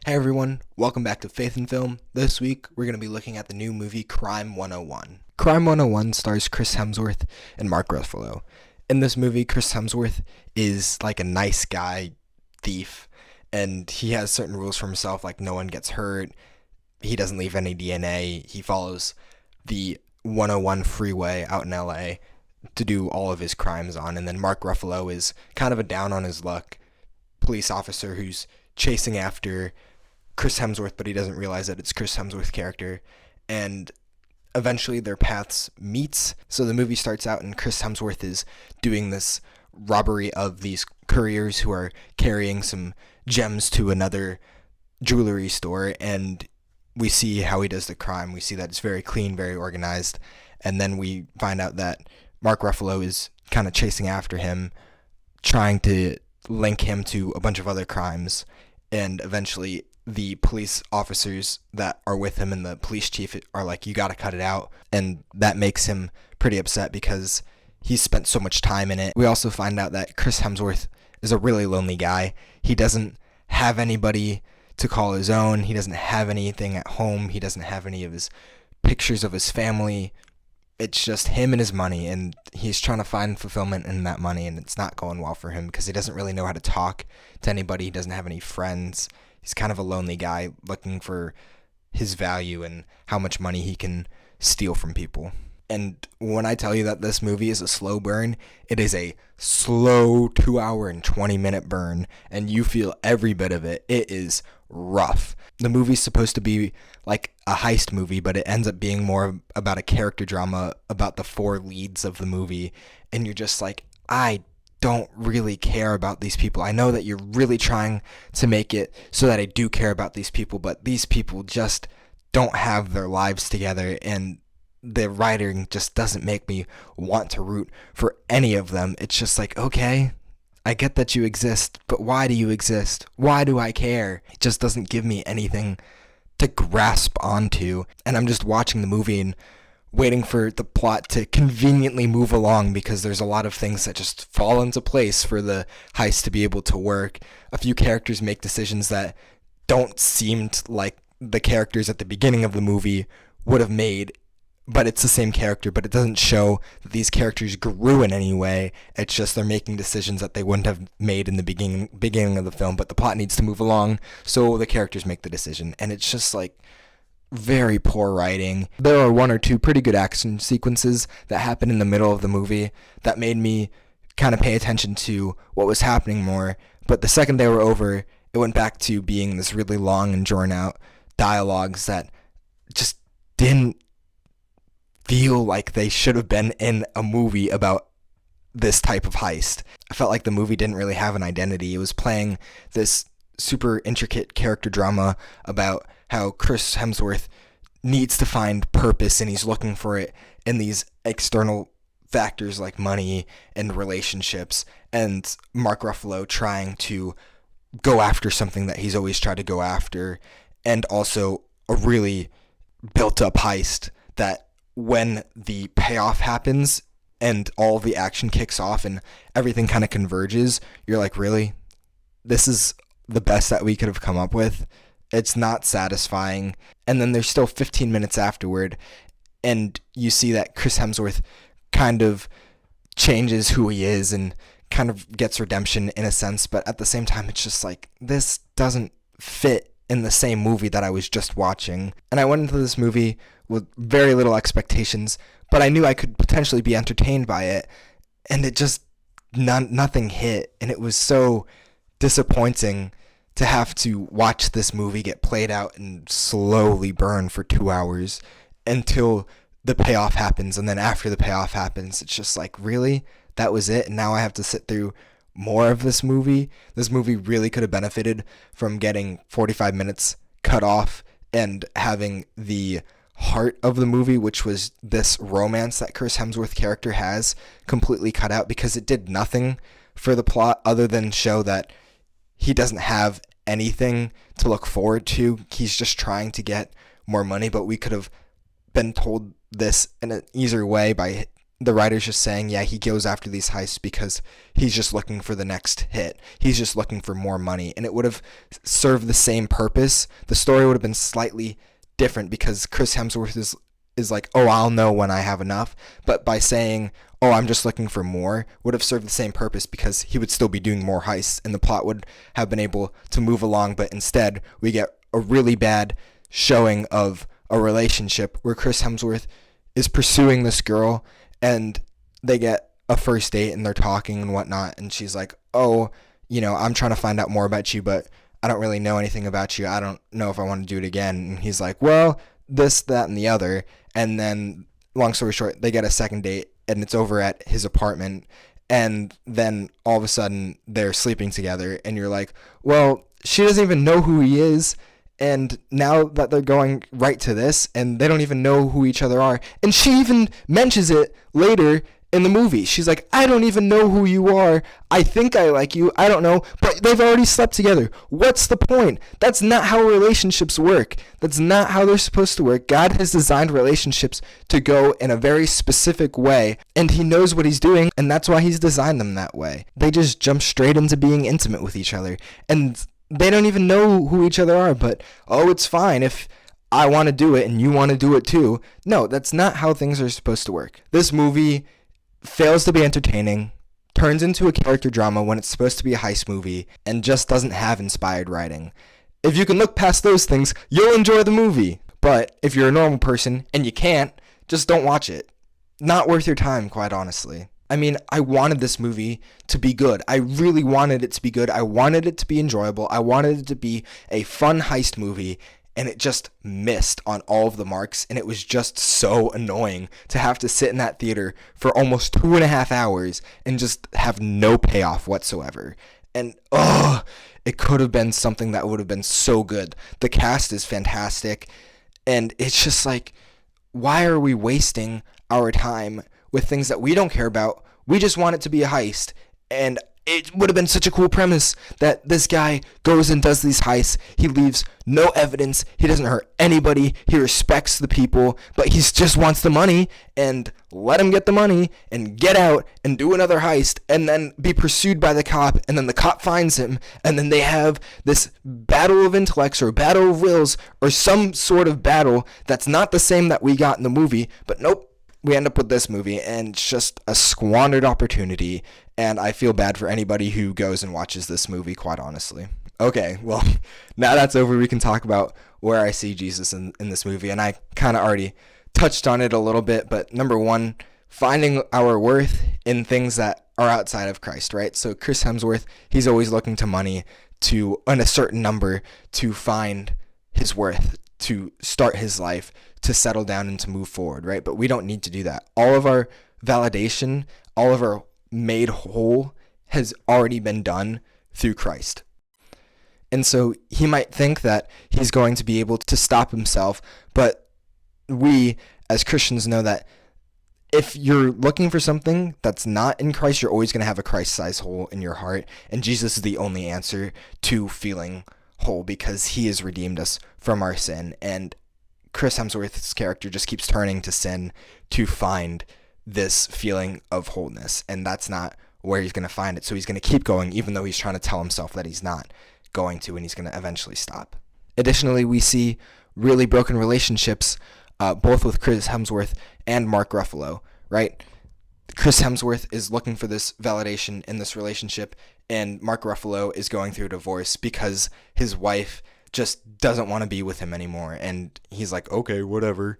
Hey everyone, welcome back to Faith in Film. This week we're going to be looking at the new movie Crime 101. Crime 101 stars Chris Hemsworth and Mark Ruffalo. In this movie, Chris Hemsworth is like a nice guy thief, and he has certain rules for himself, like no one gets hurt, he doesn't leave any DNA, he follows the 101 freeway out in LA to do all of his crimes on, and then Mark Ruffalo is kind of a down on his luck police officer who's chasing after Chris Hemsworth, but he doesn't realize that it's Chris Hemsworth's character, and eventually their paths meets. So the movie starts out and Chris Hemsworth is doing this robbery of these couriers who are carrying some gems to another jewelry store, and we see how he does the crime. We see that it's very clean, very organized, and then we find out that Mark Ruffalo is kind of chasing after him, trying to link him to a bunch of other crimes, and eventually the police officers that are with him and the police chief are like, you gotta cut it out, and that makes him pretty upset because he's spent so much time in it. We also find out that Chris Hemsworth is a really lonely guy. He doesn't have anybody to call his own. He doesn't have anything at home. He doesn't have any of his pictures of his family. It's just him and his money, and he's trying to find fulfillment in that money, and it's not going well for him because he doesn't really know how to talk to anybody. He doesn't have any friends. He's kind of a lonely guy looking for his value and how much money he can steal from people. And when I tell you that this movie is a slow burn, it is a slow 2-hour and 20-minute burn, and you feel every bit of it. It is rough. The movie's supposed to be like a heist movie, but it ends up being more about a character drama about the four leads of the movie, and you're just like, I don't really care about these people. I know that you're really trying to make it so that I do care about these people, but these people just don't have their lives together, and the writing just doesn't make me want to root for any of them. It's just like, okay, I get that you exist, but why do you exist? Why do I care? It just doesn't give me anything to grasp onto, and I'm just watching the movie and waiting for the plot to conveniently move along because there's a lot of things that just fall into place for the heist to be able to work. A few characters make decisions that don't seem like the characters at the beginning of the movie would have made, but it's the same character, but it doesn't show that these characters grew in any way. It's just they're making decisions that they wouldn't have made in the beginning of the film, but the plot needs to move along, so the characters make the decision, and it's just like very poor writing. There are one or two pretty good action sequences that happen in the middle of the movie that made me kind of pay attention to what was happening more, but the second they were over, it went back to being this really long and drawn out dialogues that just didn't feel like they should have been in a movie about this type of heist. I felt like the movie didn't really have an identity. It was playing this super intricate character drama about how Chris Hemsworth needs to find purpose, and he's looking for it in these external factors like money and relationships, and Mark Ruffalo trying to go after something that he's always tried to go after, and also a really built up heist that when the payoff happens and all the action kicks off and everything kind of converges, you're like, really? This is the best that we could have come up with? It's not satisfying. And then there's still 15 minutes afterward, and you see that Chris Hemsworth kind of changes who he is and kind of gets redemption in a sense, but at the same time, it's just like, this doesn't fit in the same movie that I was just watching. And I went into this movie with very little expectations, but I knew I could potentially be entertained by it, and it just, nothing hit, and it was so disappointing to have to watch this movie get played out and slowly burn for 2 hours until the payoff happens, and then after the payoff happens, it's just like, really? That was it? And now I have to sit through more of this movie? This movie really could have benefited from getting 45 minutes cut off and having the heart of the movie, which was this romance that Chris Hemsworth character has, completely cut out, because it did nothing for the plot other than show that he doesn't have anything to look forward to. He's just trying to get more money, but we could have been told this in an easier way by the writer's just saying, yeah, he goes after these heists because he's just looking for the next hit. He's just looking for more money. And it would have served the same purpose. The story would have been slightly different because Chris Hemsworth is like, oh, I'll know when I have enough. But by saying, oh, I'm just looking for more, would have served the same purpose because he would still be doing more heists and the plot would have been able to move along. But instead, we get a really bad showing of a relationship where Chris Hemsworth is pursuing this girl and they get a first date and they're talking and whatnot. And she's like, oh, I'm trying to find out more about you, but I don't really know anything about you. I don't know if I want to do it again. And he's like, well, this, that, and the other. And then, long story short, they get a second date and it's over at his apartment. And then all of a sudden they're sleeping together and you're like, well, she doesn't even know who he is. And now that they're going right to this and they don't even know who each other are. And she even mentions it later in the movie. She's like, I don't even know who you are. I think I like you. I don't know. But they've already slept together. What's the point? That's not how relationships work. That's not how they're supposed to work. God has designed relationships to go in a very specific way. And he knows what he's doing. And that's why he's designed them that way. They just jump straight into being intimate with each other. And they don't even know who each other are. But, oh, it's fine if I want to do it and you want to do it too. No, that's not how things are supposed to work. This movie fails to be entertaining, turns into a character drama when it's supposed to be a heist movie, and just doesn't have inspired writing. If you can look past those things, you'll enjoy the movie. But if you're a normal person and you can't, just don't watch it. Not worth your time, quite honestly. I mean, I wanted this movie to be good. I really wanted it to be good. I wanted it to be enjoyable. I wanted it to be a fun heist movie, and it just missed on all of the marks, and it was just so annoying to have to sit in that theater for almost 2.5 hours and just have no payoff whatsoever. And, it could have been something that would have been so good. The cast is fantastic, and it's just like, why are we wasting our time with things that we don't care about? We just want it to be a heist, and it would have been such a cool premise that this guy goes and does these heists. He leaves no evidence. He doesn't hurt anybody. He respects the people, but he just wants the money, and let him get the money and get out and do another heist and then be pursued by the cop, and then the cop finds him, and then they have this battle of intellects or battle of wills or some sort of battle that's not the same that we got in the movie, but nope. We end up with this movie, and it's just a squandered opportunity, and I feel bad for anybody who goes and watches this movie, quite honestly. Okay, well, now that's over, we can talk about where I see Jesus in this movie, and I kind of already touched on it a little bit, but number one, finding our worth in things that are outside of Christ, right? So Chris Hemsworth, he's always looking to money, to earn a certain number, to find his worth, to start his life, to settle down and to move forward, right? But we don't need to do that. All of our validation, all of our made whole has already been done through Christ. And so he might think that he's going to be able to stop himself, but we as Christians know that if you're looking for something that's not in Christ, you're always going to have a Christ-sized hole in your heart, and Jesus is the only answer to feeling whole because he has redeemed us from our sin. And Chris Hemsworth's character just keeps turning to sin to find this feeling of wholeness, and that's not where he's going to find it. So he's going to keep going even though he's trying to tell himself that he's not going to, and he's going to eventually stop. Additionally, we see really broken relationships both with Chris Hemsworth and Mark Ruffalo, right? Chris Hemsworth is looking for this validation in this relationship, and Mark Ruffalo is going through a divorce because his wife just doesn't want to be with him anymore, and he's like, okay, whatever,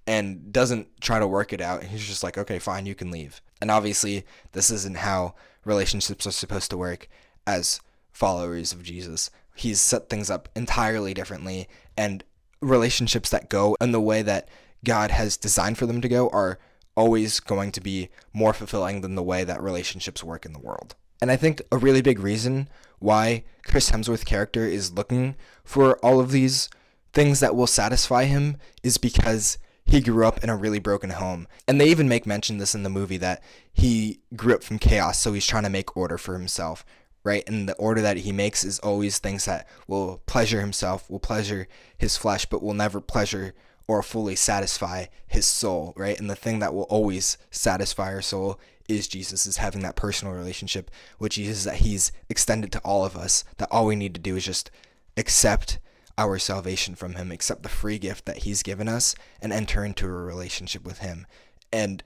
and doesn't try to work it out. He's just like, okay, fine, you can leave. And obviously, this isn't how relationships are supposed to work as followers of Jesus. He's set things up entirely differently, and relationships that go in the way that God has designed for them to go are always going to be more fulfilling than the way that relationships work in the world. And I think a really big reason why Chris Hemsworth's character is looking for all of these things that will satisfy him is because he grew up in a really broken home. And they even make mention this in the movie that he grew up from chaos, so he's trying to make order for himself, right? And the order that he makes is always things that will pleasure himself, will pleasure his flesh, but will never pleasure or fully satisfy his soul, right? And the thing that will always satisfy our soul is Jesus, is having that personal relationship with Jesus that he's extended to all of us, that all we need to do is just accept our salvation from him, accept the free gift that he's given us, and enter into a relationship with him. And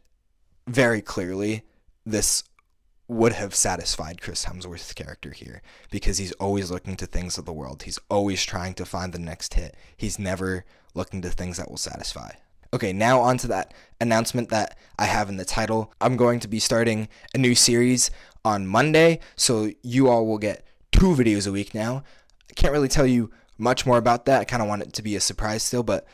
very clearly, this would have satisfied Chris Hemsworth's character here, because he's always looking to things of the world. He's always trying to find the next hit. He's never looking to things that will satisfy. Okay, now on to that announcement that I have in the title. I'm going to be starting a new series on Monday, so you all will get 2 videos a week now. I can't really tell you much more about that. I kind of want it to be a surprise still, but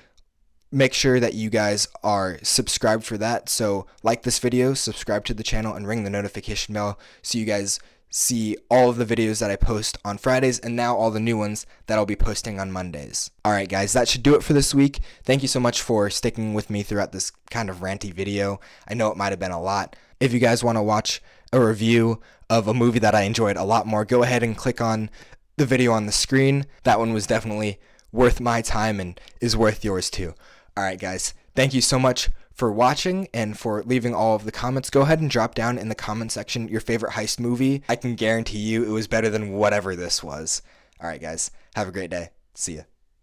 make sure that you guys are subscribed for that. So like this video, subscribe to the channel, and ring the notification bell so you guys see all of the videos that I post on Fridays, and now all the new ones that I'll be posting on Mondays. Alright guys, that should do it for this week. Thank you so much for sticking with me throughout this kind of ranty video. I know it might have been a lot. If you guys want to watch a review of a movie that I enjoyed a lot more, go ahead and click on the video on the screen. That one was definitely worth my time and is worth yours too. Alright guys, thank you so much for watching and for leaving all of the comments. Go ahead and drop down in the comment section your favorite heist movie. I can guarantee you it was better than whatever this was. Alright guys, have a great day. See ya.